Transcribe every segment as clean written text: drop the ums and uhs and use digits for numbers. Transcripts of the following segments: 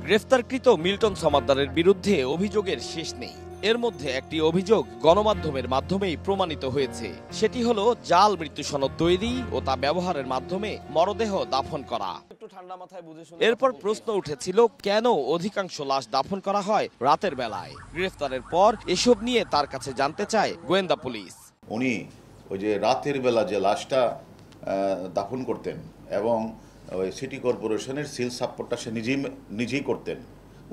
গ্রেফতারকৃত মিল্টন সমাদ্দারের বিরুদ্ধে অভিযোগের শেষ নেই। এর মধ্যে একটি অভিযোগ গণমাধ্যমের মাধ্যমেই প্রমাণিত হয়েছে। সেটি হলো জাল মৃত্যু সনদ তৈরি ও তা ব্যবহারের মাধ্যমে মরদেহ দাফন করা। এরপর প্রশ্ন উঠেছিল, কেন অধিকাংশ লাশ দাফন করা হয় রাতের বেলায়? গ্রেফতারের পর এসব নিয়ে তার কাছে জানতে চায় গোয়েন্দা পুলিশ। উনি ওই যে রাতের বেলা যে লাশটা দাফন করতেন এবং ওই সিটি কর্পোরেশনের সিল সাপ্পোর্টটা সে নিজেই করতেন।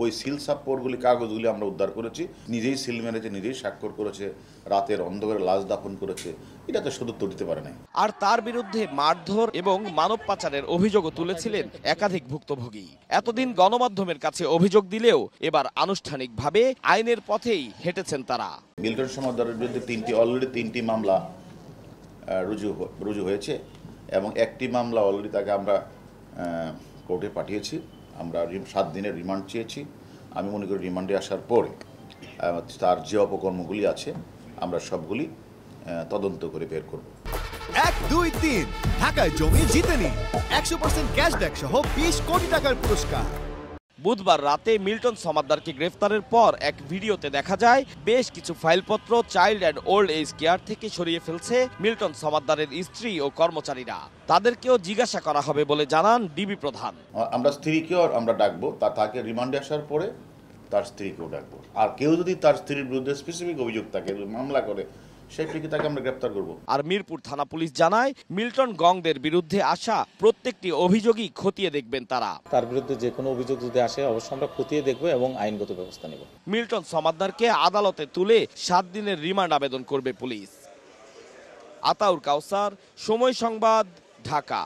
ওই সিল সাপ্পোর্টগুলি কাগজগুলি আমরা উদ্ধার করেছি, নিজেই সিল মেরেছে, নিজেই স্বাক্ষর করেছে, রাতের অন্ধকারে লাশ দাফন করেছে। এটা তো সদুত্তর দিতে পারে নাই। আর তার বিরুদ্ধে মারধর এবং মানব পাচারের অভিযোগও তুলেছিলেন একাধিক ভুক্তভোগী। এতদিন গণমাধ্যমের কাছে অভিযোগ দিলেও এবার আনুষ্ঠানিকভাবে আইনের পথেই হেঁটেছেন তারা। মিল্টন সমাদ্দারের বিরুদ্ধে অলরেডি তিনটি মামলা রুজু হয়েছে এবং একটি মামলা অলরেডি তাকে আমরা কোর্টে পাঠিয়েছি। আমরা 7 দিনের রিমান্ড চেয়েছি। আমি মনে করি রিমান্ডে আসার পরে তার যে অপকর্মগুলি আছে আমরা সবগুলি তদন্ত করে বের করব। 1, 2, 3 ঢাকায় জমি জিতে নিন 100% ক্যাশব্যাক সহ 20 কোটি টাকার পুরস্কার। বুধবার রাতে মিল্টন সমাদ্দারকে গ্রেফতারের পর এক ভিডিওতে দেখা যায় বেশ কিছু ফাইলপত্র child and old age care থেকে সরিয়ে ফেলছে মিল্টন সমাদ্দারের স্ত্রী ও কর্মচারীরা। তাদেরকেও জিজ্ঞাসা করা হবে বলে জানান ডিবি প্রধান। আমরা স্ত্রীকেও আমরা ডাকবো, তাকে রিমান্ডে আসার পরে তার স্ত্রীকেও ডাকবো। আর কেউ যদি তার স্ত্রীর বিরুদ্ধে স্পেসিফিক অভিযোগ থাকে, মামলা করে, সেটিকে তাকে আমরা গ্রেফতার করব। আর মিরপুর থানা পুলিশ জানায়, মিল্টন গংদের বিরুদ্ধে আসা প্রত্যেকটি অভিযোগই খতিয়ে দেখবেন তারা। তার বিরুদ্ধে যে কোনো অভিযোগ যদি আসে অবশ্যই আমরা খতিয়ে দেখব এবং আইনগত ব্যবস্থা নেব। মিল্টন সমাদ্দারকে আদালতে তুলে 7 দিনের রিমান্ড আবেদন করবে পুলিশ। আতাউর কাউসার, সময় সংবাদ, ঢাকা।